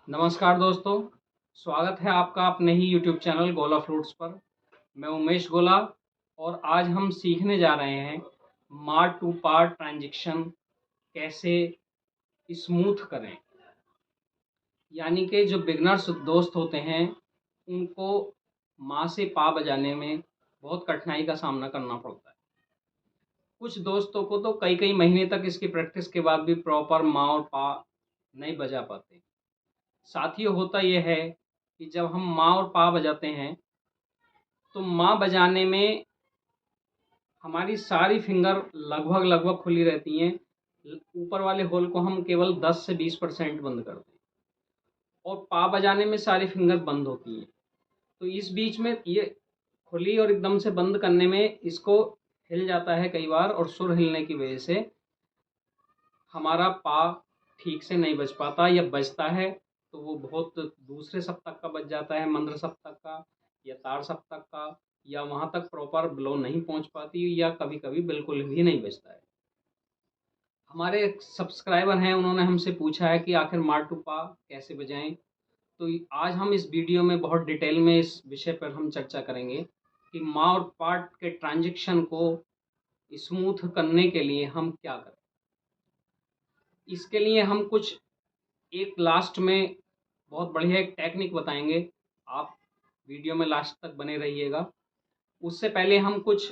नमस्कार दोस्तों, स्वागत है आपका अपने ही YouTube चैनल गोला फ्लूट्स पर। मैं उमेश गोला और आज हम सीखने जा रहे हैं मार टू पार ट्रांजिशन कैसे स्मूथ करें। यानी कि जो बिगनर्स दोस्त होते हैं उनको माँ से पा बजाने में बहुत कठिनाई का सामना करना पड़ता है। कुछ दोस्तों को तो कई कई महीने तक इसकी प्रैक्टिस के बाद भी प्रॉपर माँ और पा नहीं बजा पाते। साथियों, होता यह है कि जब हम माँ और पा बजाते हैं तो माँ बजाने में हमारी सारी फिंगर लगभग लगभग खुली रहती हैं। ऊपर वाले होल को हम केवल 10 से 20% बंद करते हैं और पा बजाने में सारी फिंगर बंद होती हैं। तो इस बीच में ये खुली और एकदम से बंद करने में इसको हिल जाता है कई बार, और सुर हिलने की वजह से हमारा पा ठीक से नहीं बज पाता, या बजता है तो वो बहुत दूसरे सप्तक का बज जाता है, मंद्र सप्तक का या तार सप्तक का, या वहाँ तक प्रॉपर ब्लो नहीं पहुँच पाती, या कभी कभी बिल्कुल भी नहीं बजता है। हमारे एक सब्सक्राइबर हैं, उन्होंने हमसे पूछा है कि आखिर मार टू पा कैसे बजाएं। तो आज हम इस वीडियो में बहुत डिटेल में इस विषय पर हम चर्चा करेंगे कि माँ और पा के ट्रांजिशन को स्मूथ करने के लिए हम क्या करें। इसके लिए हम कुछ एक लास्ट में बहुत बढ़िया एक टेक्निक बताएंगे। आप वीडियो में लास्ट तक बने रहिएगा। उससे पहले हम कुछ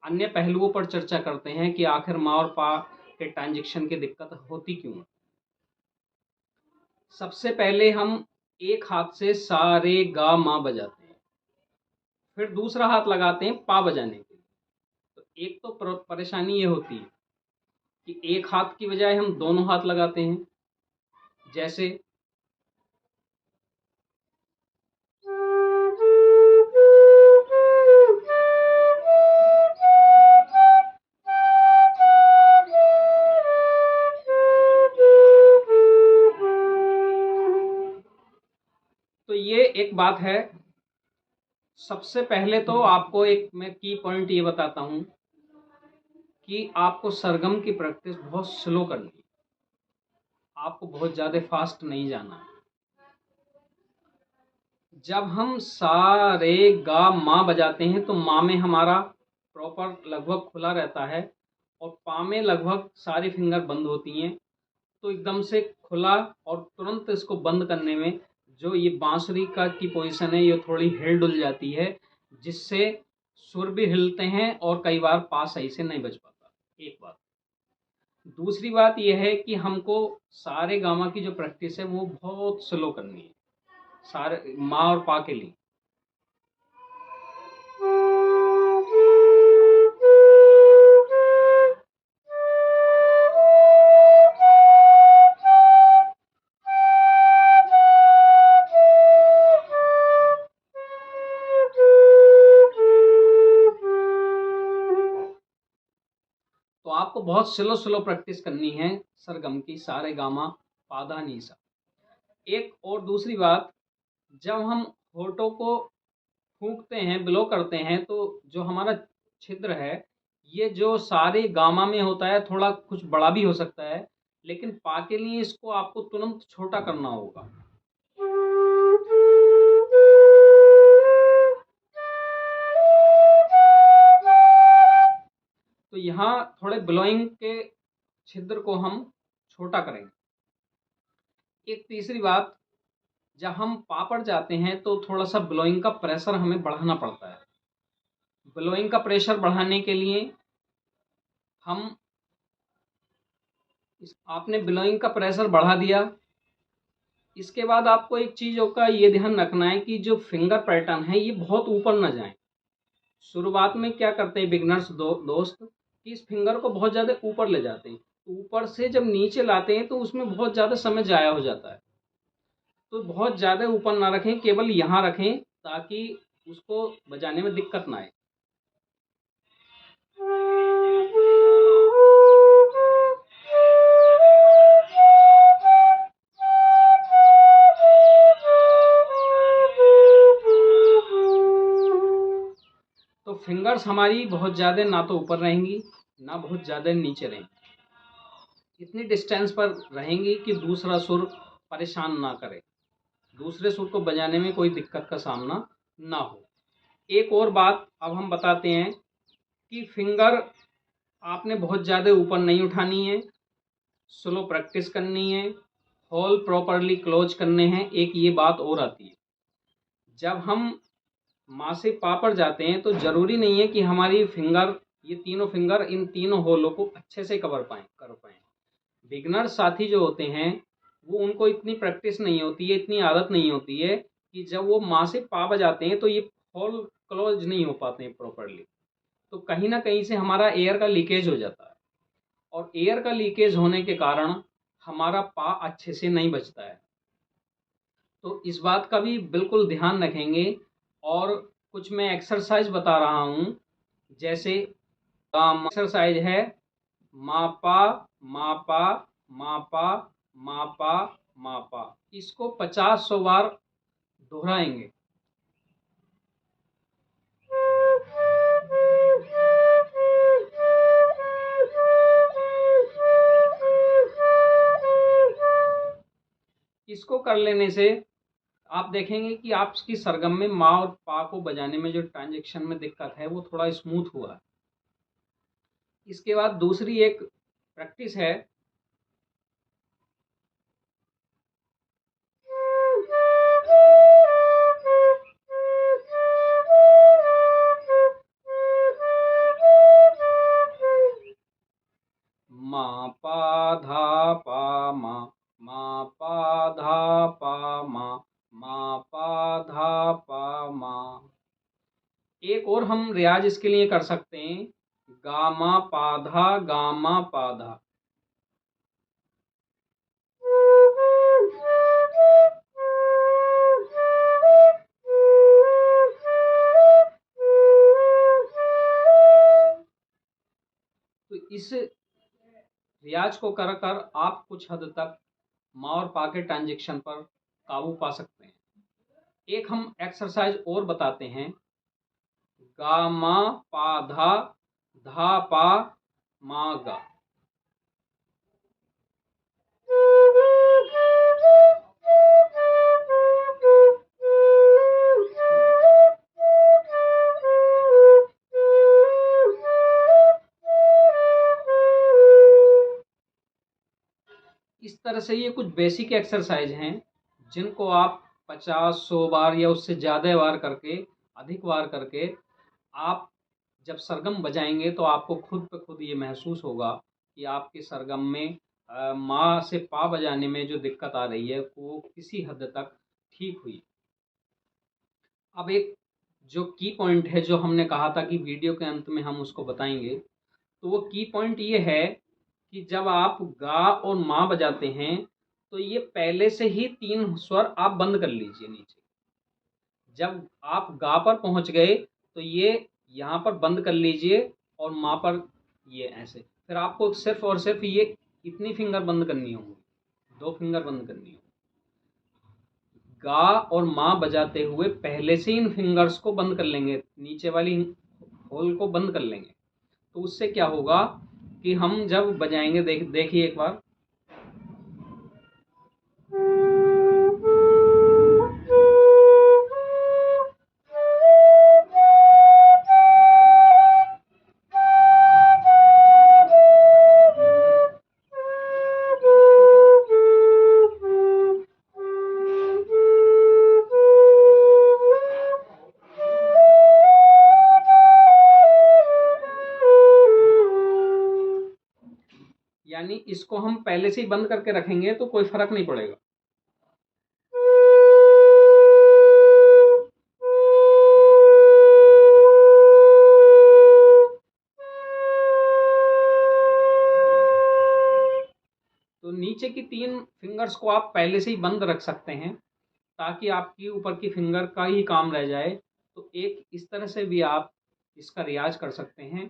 अन्य पहलुओं पर चर्चा करते हैं कि आखिर माँ और पा के ट्रांजिशन की दिक्कत होती क्यों है। सबसे पहले हम एक हाथ से सा रे गा माँ बजाते हैं, फिर दूसरा हाथ लगाते हैं पा बजाने के लिए। तो एक तो परेशानी ये होती है कि एक हाथ की बजाय हम दोनों हाथ लगाते हैं। जैसे तो ये एक बात है। सबसे पहले तो आपको एक मैं की पॉइंट ये बताता हूँ कि आपको सरगम की प्रैक्टिस बहुत स्लो करनी है। आपको बहुत ज़्यादा फास्ट नहीं जाना है। जब हम सा रे गा माँ बजाते हैं तो माँ में हमारा प्रॉपर लगभग खुला रहता है और पा में लगभग सारी फिंगर बंद होती हैं। तो एकदम से खुला और तुरंत इसको बंद करने में जो ये बांसुरी का की पोजीशन है, ये थोड़ी हिल डुल जाती है, जिससे सुर भी हिलते हैं और कई बार पा सही से नहीं बज पाता। एक बात। दूसरी बात यह है कि हमको सारे गामा की जो प्रैक्टिस है वो बहुत स्लो करनी है, सारे माँ और पा के लिए। तो आपको बहुत स्लो स्लो प्रैक्टिस करनी है सरगम की, सारे गामा पाधा नीसा। एक और दूसरी बात, जब हम होठों को फूंकते हैं, ब्लो करते हैं, तो जो हमारा छिद्र है ये जो सारे गामा में होता है थोड़ा कुछ बड़ा भी हो सकता है, लेकिन पा के लिए इसको आपको तुरंत छोटा करना होगा। तो यहाँ थोड़े ब्लोइंग के छिद्र को हम छोटा करेंगे। एक तीसरी बात, जब हम पा पर जाते हैं तो थोड़ा सा ब्लोइंग का प्रेशर हमें बढ़ाना पड़ता है। ब्लोइंग का प्रेशर बढ़ाने के लिए हम आपने ब्लोइंग का प्रेशर बढ़ा दिया। इसके बाद आपको एक चीज़ों का ये ध्यान रखना है कि जो फिंगर पैटर्न है ये बहुत ऊपर ना जाए। शुरुआत में क्या करते हैं बिगनर्स दोस्त कि इस फिंगर को बहुत ज़्यादा ऊपर ले जाते हैं। ऊपर से जब नीचे लाते हैं तो उसमें बहुत ज़्यादा समय जाया हो जाता है। तो बहुत ज़्यादा ऊपर ना रखें, केवल यहाँ रखें ताकि उसको बजाने में दिक्कत ना आए। तो फिंगर्स हमारी बहुत ज़्यादा ना तो ऊपर रहेंगी ना बहुत ज़्यादा नीचे रहेंगी, इतनी डिस्टेंस पर रहेंगी कि दूसरा सुर परेशान ना करे, दूसरे सुर को बजाने में कोई दिक्कत का सामना ना हो। एक और बात अब हम बताते हैं कि फिंगर आपने बहुत ज़्यादा ऊपर नहीं उठानी है, स्लो प्रैक्टिस करनी है, होल प्रॉपरली क्लोज करने हैं। एक ये बात और आती है, जब हम माँ से पा पर जाते हैं तो ज़रूरी नहीं है कि हमारी फिंगर, ये तीनों फिंगर इन तीनों होलों को अच्छे से कर पाएँ। बिगनर साथी जो होते हैं वो, उनको इतनी प्रैक्टिस नहीं होती है, इतनी आदत नहीं होती है कि जब वो माँ से पा बजाते हैं तो ये होल क्लोज नहीं हो पाते हैं प्रॉपरली, तो कहीं ना कहीं से हमारा एयर का लीकेज हो जाता है, और एयर का लीकेज होने के कारण हमारा पा अच्छे से नहीं बजता है। तो इस बात का भी बिल्कुल ध्यान रखेंगे। और कुछ मैं एक्सरसाइज बता रहा हूँ, जैसे एक्सरसाइज है मापा मापा मापा मापा मापा, इसको 50-100 बार दोहराएंगे। इसको कर लेने से आप देखेंगे कि आपकी सरगम में माँ और पा को बजाने में जो ट्रांजेक्शन में दिक्कत है वो थोड़ा स्मूथ हुआ है। इसके बाद दूसरी एक प्रैक्टिस है, मा पा धा पा मा पा धा पा मा पा धा पा मा। एक और हम रियाज इसके लिए कर सकते हैं, गामा पाधा गामा पाधा। तो इस रियाज को कर कर आप कुछ हद तक माँ और पा के ट्रांजेक्शन पर काबू पा सकते हैं। एक हम एक्सरसाइज और बताते हैं, गा मा पा धा पा मा गा। इस तरह से ये कुछ बेसिक एक्सरसाइज हैं जिनको आप 50-100 बार या उससे ज़्यादा बार करके, अधिक बार करके आप जब सरगम बजाएंगे तो आपको खुद पे खुद ये महसूस होगा कि आपके सरगम में माँ से पा बजाने में जो दिक्कत आ रही है वो किसी हद तक ठीक हुई। अब एक जो की पॉइंट है, जो हमने कहा था कि वीडियो के अंत में हम उसको बताएंगे, तो वो की पॉइंट ये है कि जब आप गा और माँ बजाते हैं तो ये पहले से ही 3 स्वर आप बंद कर लीजिए नीचे। जब आप गा पर पहुंच गए तो ये यहाँ पर बंद कर लीजिए और माँ पर ये ऐसे, फिर आपको सिर्फ और सिर्फ ये इतनी फिंगर बंद करनी होगी, 2 फिंगर बंद करनी होगी। गा और माँ बजाते हुए पहले से इन फिंगर्स को बंद कर लेंगे, नीचे वाली होल को बंद कर लेंगे। तो उससे क्या होगा कि हम जब बजाएंगे, देखिए एक बार, यानी इसको हम पहले से ही बंद करके रखेंगे तो कोई फर्क नहीं पड़ेगा। तो नीचे की 3 फिंगर्स को आप पहले से ही बंद रख सकते हैं ताकि आपकी ऊपर की फिंगर का ही काम रह जाए। तो एक इस तरह से भी आप इसका रियाज कर सकते हैं,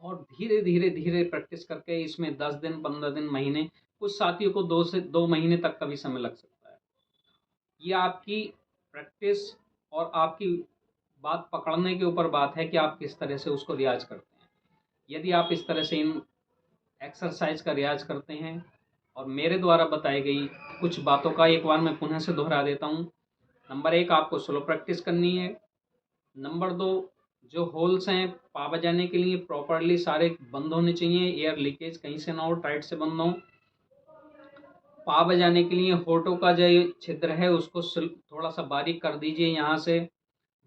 और धीरे धीरे धीरे प्रैक्टिस करके इसमें 10 दिन, 15 दिन, महीने, कुछ साथियों को 2 से 2 महीने तक का भी समय लग सकता है। ये आपकी प्रैक्टिस और आपकी बात पकड़ने के ऊपर बात है कि आप किस तरह से उसको रियाज करते हैं। यदि आप इस तरह से इन एक्सरसाइज का रियाज करते हैं और मेरे द्वारा बताई गई कुछ बातों का एक बार मैं पुनः से दोहरा देता हूँ। नंबर 1, आपको स्लो प्रैक्टिस करनी है। नंबर 2, जो होल्स हैं पा बजाने के लिए प्रॉपरली सारे बंद होने चाहिए, एयर लीकेज कहीं से ना हो, टाइट से बंद हो। पा बजाने के लिए होठों का जो छिद्र है उसको थोड़ा सा बारीक कर दीजिए यहाँ से।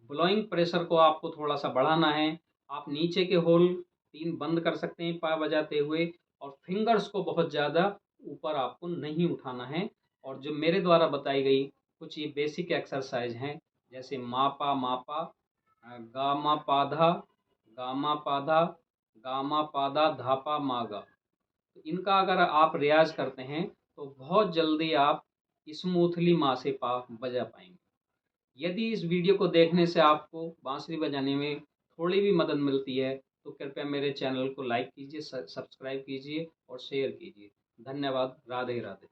ब्लोइंग प्रेशर को आपको थोड़ा सा बढ़ाना है। आप नीचे के होल 3 बंद कर सकते हैं पा बजाते हुए, और फिंगर्स को बहुत ज़्यादा ऊपर आपको नहीं उठाना है। और जो मेरे द्वारा बताई गई कुछ ये बेसिक एक्सरसाइज हैं, जैसे मापा मापा, गामा पाधा, गामा पाधा, गामा पाधा, धापा मागा, तो इनका अगर आप रियाज करते हैं तो बहुत जल्दी आप स्मूथली मा से पा बजा पाएंगे। यदि इस वीडियो को देखने से आपको बांसुरी बजाने में थोड़ी भी मदद मिलती है तो कृपया मेरे चैनल को लाइक कीजिए, सब्सक्राइब कीजिए और शेयर कीजिए। धन्यवाद। राधे राधे।